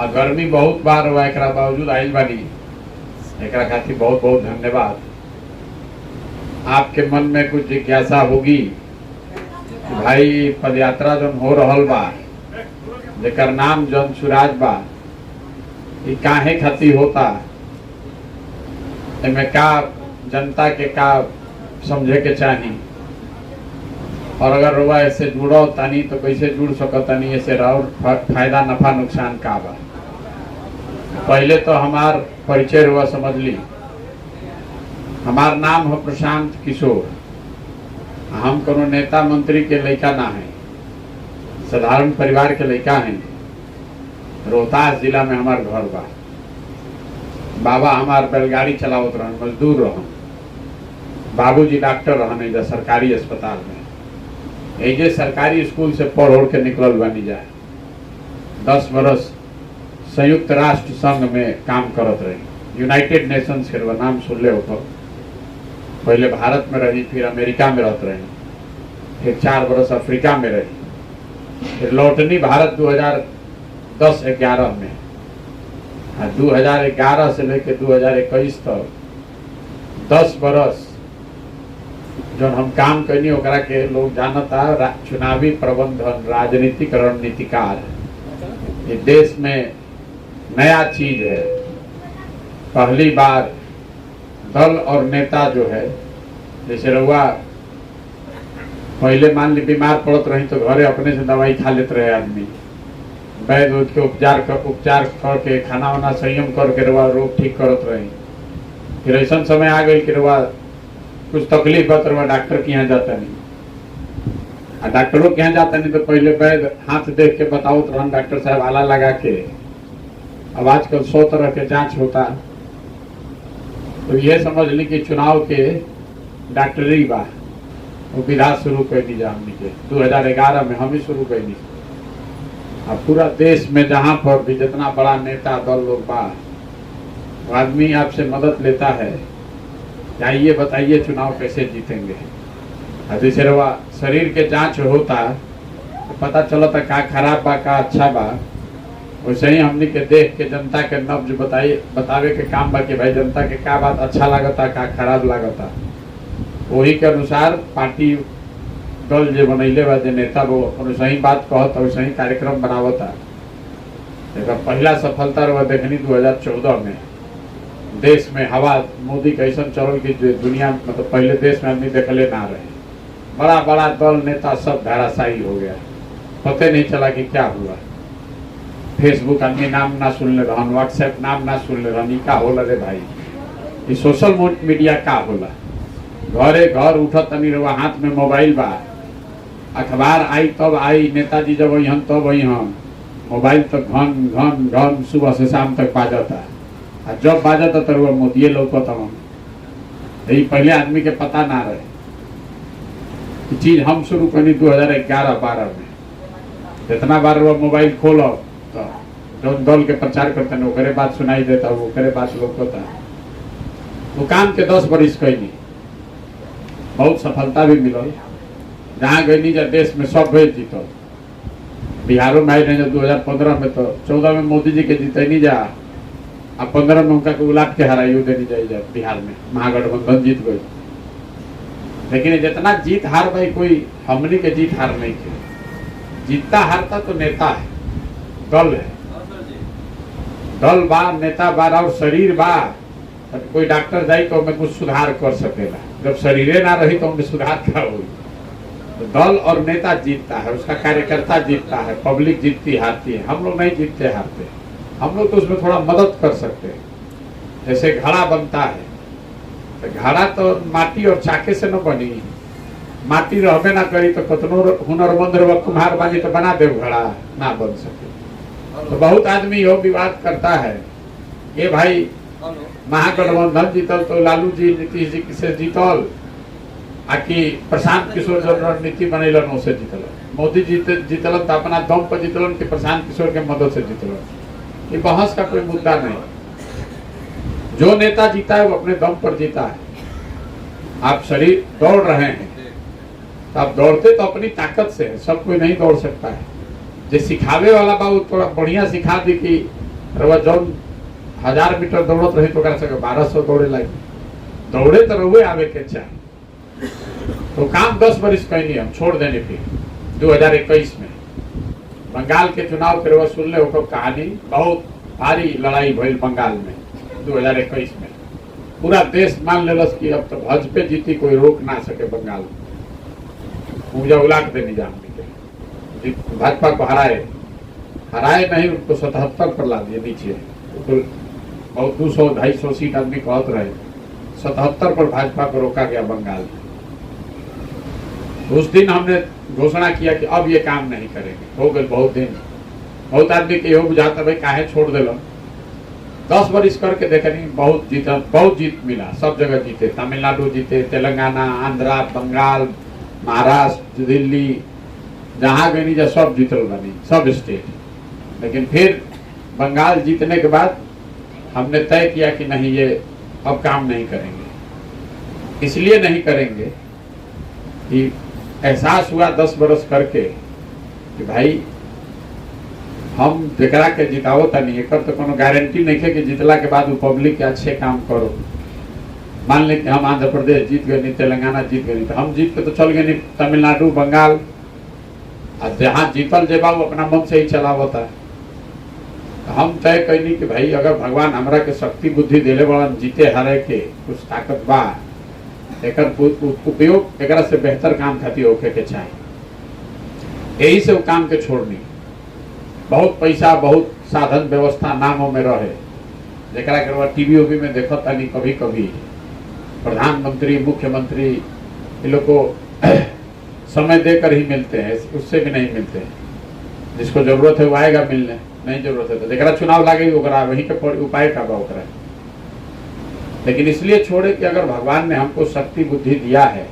गर्मी बहुत बार हुआ, एक बावजूद आइल बानी, एक खातिर बहुत बहुत धन्यवाद। आपके मन में कुछ जिज्ञासा होगी कि भाई पदयात्रा जन हो रहल बा, जेकर नाम जन सुराज बा, ये काहे खातिर होता, एमे का जनता के का समझे के चाही, और अगर रुआ ऐसे जुड़ो तानी तो कैसे जुड़ सकतानी, ऐसे और फायदा नफा नुकसान का बा। पहले तो हमार परिचय हुआ समझ ली। हमार नाम है प्रशांत किशोर। हम कोनो नेता मंत्री के लड़का ना है, साधारण परिवार के लड़का हैं। रोहतास जिला में हमार घर बा। बाबा हमार बैलगाड़ी चलावत रहन, मजदूर रहन। बाबूजी डॉक्टर रहन एजा सरकारी अस्पताल में। एजे सरकारी स्कूल से पढ़ ओढ़ के निकलल बनी जाए। 10 बरस संयुक्त राष्ट्र संघ में काम करत रही। यूनाइटेड नेशंस के नाम सुन ले हो। पहले भारत में रही, फिर अमेरिका में रहते रही, फिर 4 बरस अफ्रीका में रही, फिर लौटनी भारत 2010-11 में। 2011 से लेकर 2021 तक 10 बरस जो हम काम करनी ओकरा के लोग जानता चुनावी प्रबंधन, राजनीतिक रणनीतिकार। ये देश में नया चीज है। पहली बार दल और नेता जो है, जैसे रहुआ पहले मान ली बीमार पड़त रही तो घरे अपने से दवाई खा लेते रहे आदमी, वैद्य उठ के उपचार करके खाना वाना संयम करके रहुआ रोग ठीक करत रही। फिर ऐसा समय आ गई कि रहुआ कुछ तकलीफ बत रहुआ डॉक्टर के यहाँ जाता नहीं, और डॉक्टरों के यहाँ जाता नहीं तो पहले वैद्य हाथ देख के बताओ तो हम डॉक्टर साहब आला लगा के। अब आजकल 100 तरह के जांच होता। तो ये समझ ली कि चुनाव के डॉक्टरी बा वो विधा शुरू कर दी जा हमने के 2011 में हम ही शुरू कर दी। अब पूरा देश में जहाँ पर भी जितना बड़ा नेता दल लोग बा, वो आदमी आपसे मदद लेता है, आइए बताइए चुनाव कैसे जीतेंगे। जैसे रवा शरीर के जांच होता तो पता चलता का खराब बा का अच्छा बा, वैसे ही हमने के देख के जनता के नब्ज बतावे के काम बा कि भाई जनता के का बात अच्छा लागता का खराब लागता। वही के अनुसार पार्टी दल जो बनैले बा, जो नेता वो वैसे ही बात कहता, वैसे ही कार्यक्रम बनावता। पहला सफलता रहा देखनी 2014 में। देश में हवा मोदी कैसा चल की दुनिया मतलब पहले देश में आदमी देखले ना रहे। बड़ा बड़ा दल नेता सब धाराशायी हो गया, पता नहीं चला कि क्या हुआ। फेसबुक आदमी नाम ना सुनले रहन, व्हाट्सएप नाम ना सुनले रहन। का होला रे भाई, ये सोशल मीडिया का होला। घरे घर उठत तनी रवा हाथ में मोबाइल बा, अखबार आई तब आई, नेताजी जब अहन तब अहन। मोबाइल तो घन घन घन सुबह से शाम तक बाजता, और जब बाजता तो वह मोदी लौकता। यही पहले आदमी के पता ना रहे। चीज हम शुरू करनी 2011-12 में। जितना बार वह मोबाइल खोलो तो जो दल के प्रचार करते हैं ओकरे बात सुनाई देता, ओकरे बात लौकता। वो काम के 10 बरिस कैनी, बहुत सफलता भी मिलल। जहाँ गई जब देश में सब भेज जीतल। बिहारों में आई रहे 2015 में, तो 14 में मोदी जी के जीते नहीं जा, अब 15 में उनका उलाट के हराइयो देनी जाए बिहार में। महागठबंधन जीत गई। लेकिन जितना जीत हार भाई कोई हमनी के जीत हार नहीं थे। जीतता हारता तो नेता है, दल है। दल बा, नेता बा और शरीर बा, तो कोई डॉक्टर जाए तो हमें कुछ सुधार कर सकेगा। जब शरीरे ना रही तो हमें सुधार क्या होगी। तो दल और नेता जीतता है, उसका कार्यकर्ता जीतता है, पब्लिक जीतती हारती है। हम लोग नहीं जीतते हारते, हम लोग तो उसमें थोड़ा मदद कर सकते हैं। जैसे घड़ा बनता है, तो घड़ा तो माटी और चाके से न बनी। माटी रहबे ना करी तो कतनो हुनरमंद रह कुम्हार बानी तो बना दे, घड़ा ना बन सके। तो बहुत आदमी यो विवाद करता है, ये भाई महागठबंधन जीतल तो लालू जी नीतीश जी से जीतल, आकि प्रशांत किशोर जो रणनीति बनैलन उसे जीतल। मोदी जी जीतलन तो अपना दम पर जीतलन कि प्रशांत किशोर के मदद से जीतलन। ये बहस का कोई मुद्दा नहीं। जो नेता जीता है वो अपने दम पर जीता है। आप शरीर दौड़ रहे हैं तो आप दौड़ते तो अपनी ताकत से, सब कोई नहीं दौड़ सकता है। जो सिखावे वाला बा वो थोड़ा बढ़िया सिखा दी कि रवा जौन 1000 मीटर दौड़त रही तो 1200 दौड़े लगे, दौड़े तो रहुए आवे के चाहे। तो काम 10 बरिस कैनी हम छोड़ देने फिर 2021 में बंगाल के चुनाव के रवा सुन ले ओकर कहानी, बहुत भारी लड़ाई भइल बंगाल में 2021 में। पूरा देश मान लेलस कि अब तो भाजपा जीती, कोई रोक ना सके बंगाल में। मुझे उलाट देनी जान भाजपा को हराए नहीं, उनको 77 पर ला दिए नीचे। तो बहुत 200-250 सीट आदमी कहत रहे, 77 पर भाजपा को रोका गया बंगाल में। उस दिन हमने घोषणा किया कि अब ये काम नहीं करेंगे। हो गए बहुत दिन, बहुत आदमी के यो बुझाता भाई काहे छोड़ दिल। 10 बरिस करके देखनी बहुत जीत मिला, सब जगह जीते। तमिलनाडु जीते, तेलंगाना, आंध्रा, बंगाल, महाराष्ट्र, दिल्ली, जहाँ गई जा सब जीतल बनी, सब स्टेट। लेकिन फिर बंगाल जीतने के बाद हमने तय किया कि नहीं, ये अब काम नहीं करेंगे। इसलिए नहीं करेंगे कि एहसास हुआ 10 बरस करके कि भाई हम जेकरा के जिताओ तनी एकर तो कोनो गारंटी नहीं है कि जितला के बाद वो पब्लिक के अच्छे काम करो। मान ले कि हम आंध्र प्रदेश जीत गए, तेलंगाना जीत गए, तो हम जीत के तो चल गए तमिलनाडु, बंगाल, और जहाँ जीतल जेबा वो अपना मन से ही चला होता है। हम तय कैनी कि भाई अगर भगवान हमरा के शक्ति बुद्धि देले बड़ा जीते हारे के कुछ ताकत बा, एकर उपयोग एकरा से बेहतर काम खातिर होके के चाहिए। यही से वो काम के छोड़नी। बहुत पैसा, बहुत साधन व्यवस्था नामों में रहे, जरा के टीवी उवी में देखो तनी कभी कभी प्रधानमंत्री, मुख्यमंत्री ये लोग को समय देकर ही मिलते हैं, उससे भी नहीं मिलते हैं। जिसको जरूरत है वो आएगा मिलने, नहीं जरूरत है तो जरा चुनाव लागे वहीं के उपाय का बा। लेकिन इसलिए छोड़े कि अगर भगवान ने हमको शक्ति बुद्धि दिया है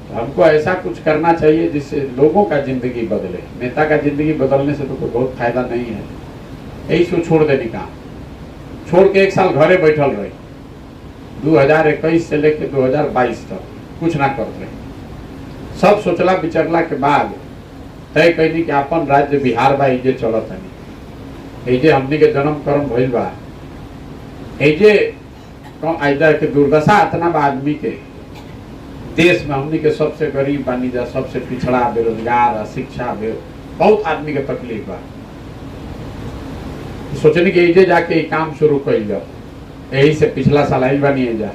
तो हमको ऐसा कुछ करना चाहिए जिससे लोगों का जिंदगी बदले। नेता का जिंदगी बदलने से तो कोई बहुत फायदा नहीं है। यही सो छोड़ देने का, छोड़ के 1 साल घरे बैठल रही। 2021 से लेकर 2022 तक कुछ ना करते। सब सोचला विचरला के बाद तय कैनी कि अपन राज्य बिहार बा, एजे चलत हनी, एजे हमनी के जन्म कर्म भइल बा, एजे आइजा के दुर्दशा इतना बा आदमी के। देश में हमनी के सबसे गरीब बानी जा, सबसे पिछड़ा, बेरोजगार, अशिक्षा, बहुत आदमी के तकलीफ बा। सोचने के एजे जाके काम शुरू कइल जाओ। यही से पिछला साल आइल बानी एजा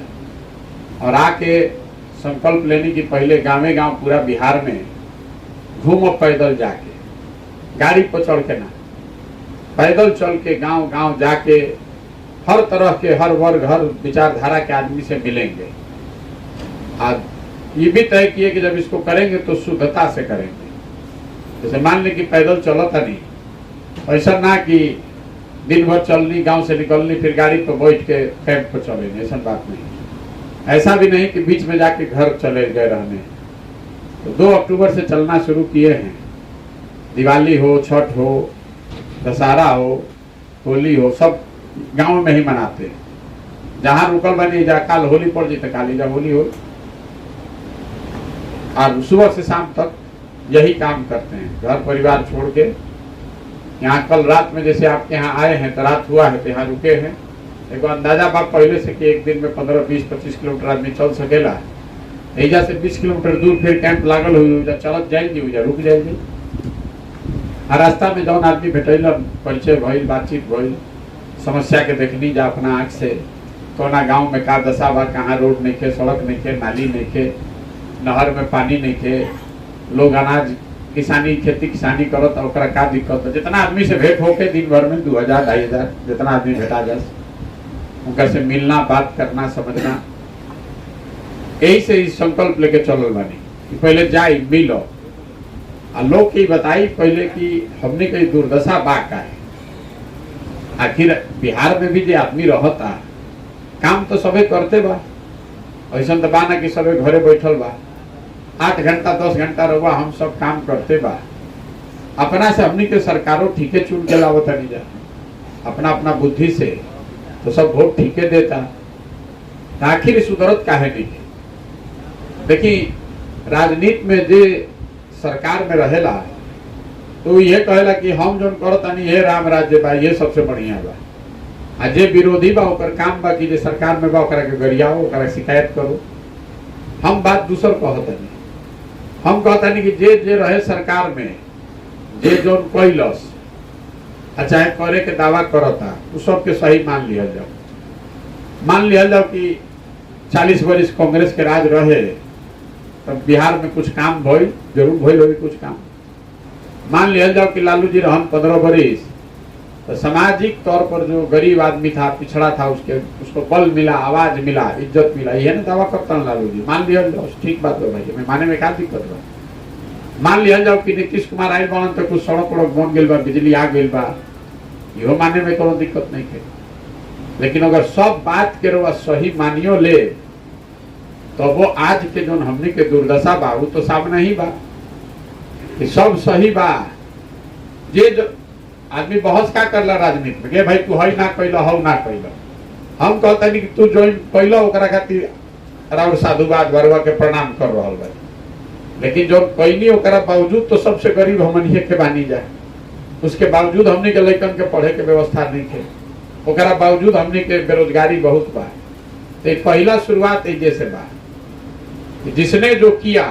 और आके संकल्प लेने की पहले गाँव गाँव पूरा बिहार में घूमो, पैदल जाके, गाड़ी पर चढ़ के ना, पैदल चल के गांव गांव जाके हर तरह के, हर वर्ग, हर विचारधारा के आदमी से मिलेंगे। आज ये भी तय किए कि जब इसको करेंगे तो शुद्धता से करेंगे। जैसे मान लें कि पैदल चलता नहीं, ऐसा ना कि दिन भर चलनी, गांव से निकलनी, फिर गाड़ी पर बैठ के कैंप पर चलेंगे, ऐसा बात नहीं। ऐसा भी नहीं कि बीच में जाके घर चले गए रहने। तो 2 अक्टूबर से चलना शुरू किए हैं। दिवाली हो, छठ हो, दशहरा हो, होली हो, सब गांव में ही मनाते हैं। जहां रुकल बनी जा, काल होली पड़ जाए काली जा होली हो, और सुबह से शाम तक यही काम करते हैं। घर परिवार छोड़ के यहाँ कल रात में जैसे आपके यहाँ आए हैं तो रात हुआ है तो यहाँ रुके हैं। एगो अंदाजा बात पहले से कि एक दिन में 15, 20, 25 किलोमीटर आदमी चल सकेला। एजा से 20 किलोमीटर दूर फिर कैंप लागल हुई, चलत जाएगी, उजा रुक जाएगी। हर रास्ता में जौन आदमी भेटल, परिचय भइल, बातचीत भइल, समस्या के देखनी जा अपना आँख से, कोना गांव में का दशा बा, कहाँ रोड नहीं खे, सड़क नहीं खे, नाली नहीं खे, नहर में पानी नहीं खे, लोग अनाज किसानी, खेती किसानी करत, ओकरा का दिक्कत है। जितना आदमी से भेंट होके दिन भर में 2000, 2500 जितना आदमी भेटा जा, उनका से मिलना, बात करना, समझना, यही से इस संकल्प लेके चलल बानी कि पहले जाई मिलो आ लोग की बताई पहले कि हमने कई दुर्दशा बा का है। आखिर बिहार में भी जो आदमी रहता काम तो सबे करते बा, ऐसा तो बा ना कि सबे घरे बैठल बा। 8 घंटा 10 घंटा रहुआ हम सब काम करते बा। अपना से हमनी के सरकारों ठीके चुन के लावत नहीं जा, अपना अपना बुद्धि से तो सब वोट ठीके देता। आखिर सुधरत काहे नहीं। देखिए राजनीति में जे सरकार में रहेला तो ये कहेला कि हम जो करतानी हे राम राज्य बा, ये सबसे बढ़िया बा। आ जे विरोधी बा ओकर काम बा कि जे सरकार में बा ओकरा के गरियाओ, ओकरा शिकायत करो। हम बात दूसर कहतनी, हम कहतनी कि जे जे रहे सरकार में, जे जो कैलस चाहे करे के दावा करता, उ सबके सही मान लिया जाओ। मान लिया जाओ कि 40 वर्ष कांग्रेस के राज रहे, तब बिहार में कुछ काम भइल, जरूर भइल होई कुछ काम। मान लिया जाओ कि लालू जी रहन 15 वर्ष, तो सामाजिक तौर पर जो गरीब आदमी था, पिछड़ा था, उसको बल मिला, आवाज मिला, इज्जत मिला, यह ना दावा करता हूँ लालू जी। मान लिया जाओ, ठीक बात है भाई, मैं माने में क्या दिक्कत बा। मान लिया जाओ कि नीतीश कुमार आयल बनन तो कुछ सड़क उड़क बन गई बा, बिजली आ गई बा, इहो माने में कोनो दिक्कत नहीं है। लेकिन अगर सब बात के रवा सही मानियो ले, तो वो आज के जो हमने के दुर्दशा बा वो तो सामने ही बा कि सब सही बा। जे जो आदमी बहस का करला राजनीति में, भाई तू हई ना कैला, हौ ना कैला, हम कहते नहीं कि तू जो कैला ओकरा खातिर राउर साधुवाद बरवा के प्रणाम कर रहा बा। लेकिन जो कैनी ओकरा बावजूद तो सबसे गरीब हमनिए के बानी जाए, उसके बावजूद हमने के लड़कन के पढ़े के व्यवस्था नहीं थे, ओकरा बावजूद हमने के बेरोजगारी बहुत बा। तो पहला शुरुआत जैसे बा, जिसने जो किया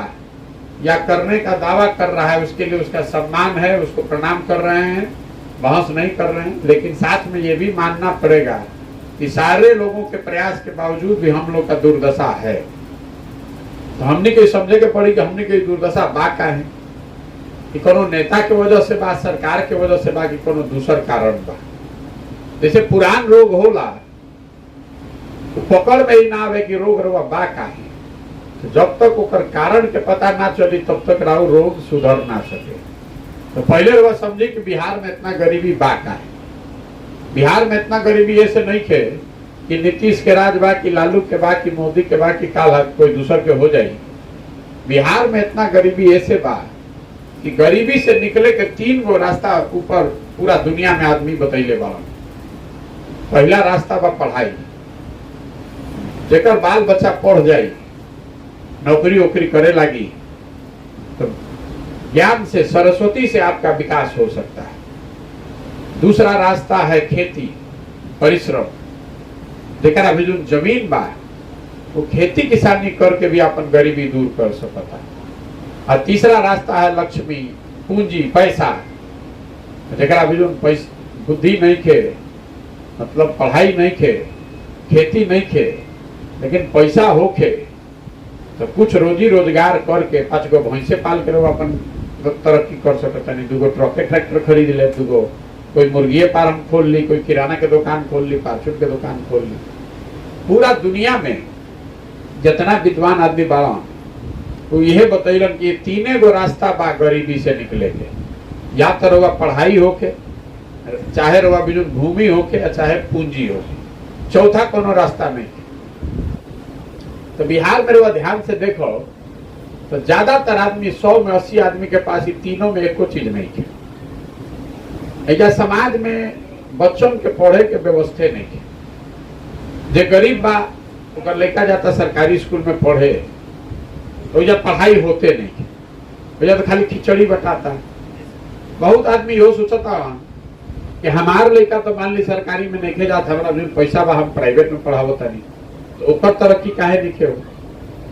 या करने का दावा कर रहा है उसके लिए उसका सम्मान है, उसको प्रणाम कर रहे हैं, बहस नहीं कर रहे हैं। लेकिन साथ में ये भी मानना पड़ेगा कि सारे लोगों के प्रयास के बावजूद भी हम लोग का दुर्दशा है। तो हमने कोई समझे के पड़ी कि हमने कोई दुर्दशा बा का है, कि कोनो नेता के वजह से बा, सरकार के वजह से बा, कि कोनो दूसर कारण बा। जैसे पुरान रोग होला तो पकड़ में ही ना आवे कि रोग रवा बा का है, तो जब तक ओकर कारण के पता ना चली तब तक राव रोग सुधर ना सके। तो पहले वह समझे कि बिहार में इतना गरीबी बा का है। बिहार में इतना गरीबी ऐसे नहीं थे कि नीतीश के राज बा, कि लालू के बा, कि मोदी के बा, कि काल कोई दूसर के हो जाए। बिहार में इतना गरीबी ऐसे बा कि गरीबी से निकले के 3 गो रास्ता ऊपर पूरा दुनिया में आदमी बतैले बा। पहला रास्ता बा पढ़ाई, जेकर बाल बच्चा पढ़ जाए, नौकरी वोकरी करे लगी, तो ज्ञान से, सरस्वती से आपका विकास हो सकता है। दूसरा रास्ता है खेती, परिश्रम, जेकरा भी जो जमीन बा वो खेती किसानी करके भी अपन गरीबी दूर कर सकता है। और तीसरा रास्ता है लक्ष्मी, पूंजी, पैसा, जेकरा भी जो बुद्धि नहीं खे, मतलब पढ़ाई नहीं खे, खेती नहीं खे, लेकिन पैसा होखे, तो कुछ रोजी रोजगार करके 5 गो भैंसे पाल के अपन तरक्की कर सकता नहीं। 2 गो ट्रैक्टर खरीद ले, 2 गो कोई मुर्गी फार्म खोल ली, कोई किराना के दुकान खोल ली, फार्चून के दुकान खोल ली। पूरा दुनिया में जितना विद्वान आदमी बाड़ा तो यह बतैलन कि 3 गो रास्ता बा गरीबी से निकले के। या तो रवा पढ़ाई होके, चाहे रवा बिजुन भूमि होके, चाहे पूंजी होके, चौथा कोनो रास्ता नहीं। तो बिहार में रवा ध्यान से देखो तो ज्यादातर आदमी 100 में 80 आदमी के पास ही तीनों में एको चीज नहीं है। ऐसा समाज में बच्चों के पढ़े के व्यवस्था नहीं है। जे गरीब बा ओकर लड़का जाता सरकारी स्कूल में पढ़े, तो जब पढ़ाई होते नहीं, तो खाली खिचड़ी बटाता। बहुत आदमी यो सोचता कि हमार लड़का तो मान ली सरकारी में नहीं जाता, हमारा जो पैसा बा हम प्राइवेट में पढ़ावता नहीं, तो ऊपर तरक्की काहे दिखे हो।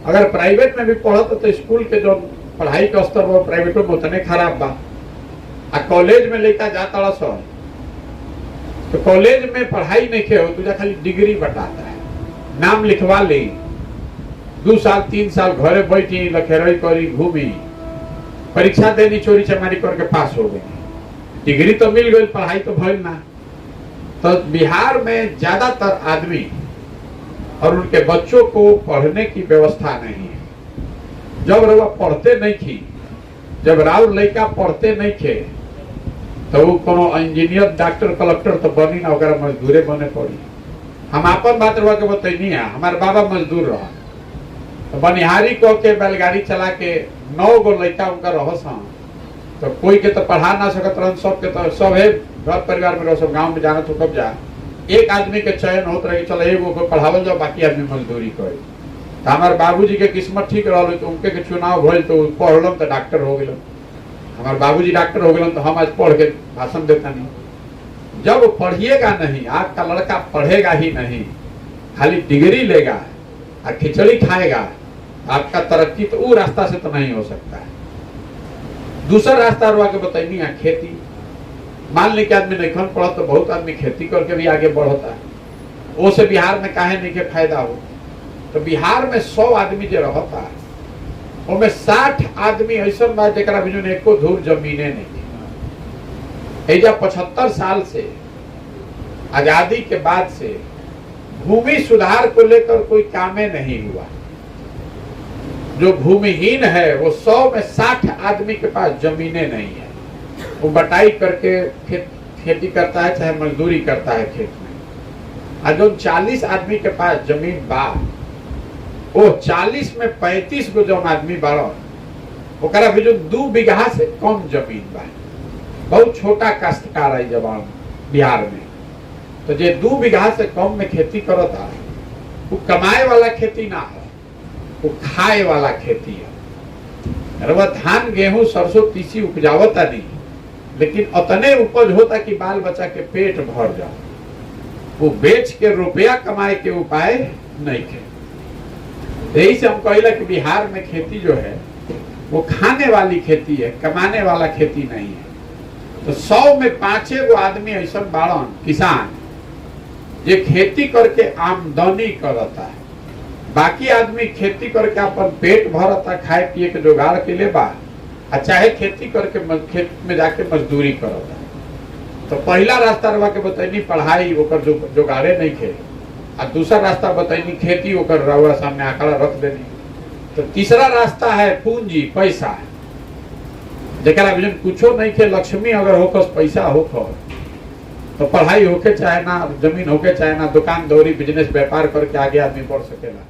अगर प्राइवेट में भी पढ़त तो स्कूल के जो पढ़ाई का स्तर वो प्राइवेटों में उतने खराब बा। आ कॉलेज में लड़का जाता सर, तो कॉलेज में पढ़ाई नहीं खे हो, तुझा खाली डिग्री बटाता है, नाम लिखवा ले, 2 साल 3 साल घरे बैठी लखेरई करी, घूमी, परीक्षा देनी, चोरी चमारी करके पास हो गई, डिग्री तो मिल गई, पढ़ाई तो भइल ना। तो बिहार में ज्यादातर आदमी और उनके बच्चों को पढ़ने की व्यवस्था नहीं है। जब रवा पढ़ते नहीं थी, जब राउर लड़का पढ़ते नहीं थे, तो वो कोनो इंजीनियर, डॉक्टर, कलेक्टर तो बनी ना, ओकरा मजदूरे बने पड़ी। हम अपन बात रवा के बतैनी है, हमारे बाबा मजदूर रहा, तो बनिहारी कह के बैलगाड़ी चला के 9 गो लड़का उनका रहस, तो कोई के तो पढ़ा ना सकत रहन, सब के तो सब है घर परिवार में रह, सब गाँव में जाना तो कब जा एक आदमी के चयन होत रहे, चलो एगो को पढ़ावल जाओ, बाकी आदमी मजदूरी करे। तो हमारे बाबूजी के किस्मत ठीक रहा, तो उनके के चुनाव भइल तो पढ़ल तो डॉक्टर हो गए। हमारे बाबूजी डॉक्टर हो गए तो हम आज पढ़ के भाषण देता नहीं। जब पढ़िएगा नहीं, आज का लड़का पढ़ेगा ही नहीं, खाली डिग्री लेगा और खिचड़ी खाएगा, आपका तरक्की तो वो रास्ता से तो नहीं हो सकता है। दूसरा रास्ता रुआ के बताइए है खेती। मान ली कि आदमी नहीं खन पढ़ा तो बहुत आदमी खेती करके भी आगे बढ़ता है। वो से बिहार में काहे नहीं के फायदा हो। तो बिहार में 100 आदमी जो रहता है उनमें 60 आदमी ऐसा बा जरा भी एको धूर जमीने नहीं। एजा 75 साल से आजादी के बाद से भूमि सुधार को लेकर कोई कामे नहीं हुआ। जो भूमिहीन है वो 100 में 60 आदमी के पास जमीनें नहीं है। वो बटाई करके खेती करता है, चाहे मजदूरी करता है खेत में। और जो 40 आदमी के पास जमीन बा, वो 40 में 35 गो जो आदमी बाड़न, ओकरा भी जो 2 बीघा से कम जमीन बा। बहुत छोटा काश्तकार है जवान बिहार में। तो जे 2 बीघा से कम में खेती करता है, वो कमाए वाला खेती ना है, वो खाए वाला खेती है। वह धान गेहूं सरसों तीसी उपजावता नहीं, लेकिन उतने उपज होता कि बाल बच्चा के पेट भर जाओ। वो बेच के रुपया कमाए के उपाय नहीं थे। यही से हम कहला कि बिहार में खेती जो है वो खाने वाली खेती है, कमाने वाला खेती नहीं है। तो 100 में 5 गो आदमी ऐसा बाड़न किसान ये खेती करके आमदनी करता है। बाकी आदमी खेती करके अपन पेट भरता, खाए पिए के जुगाड़ के लिए बा, चाहे खेती करके खेत में जाके मजदूरी करता है। तो पहला रास्ता रवा के बतैनी पढ़ाई ओकर जुगाड़े नहीं खे, और दूसरा रास्ता बतैनी खेती ओकर रवा सामने आंकड़ा रख देनी। तो तीसरा रास्ता है पूंजी, पैसा। जरा भी कुछो नहीं खे, लक्ष्मी अगर होकर पैसा होकर तो पढ़ाई होके चाहे ना, जमीन होके चाहे ना, दुकान दौरी बिजनेस व्यापार करके आगे आदमी बढ़ सकेला।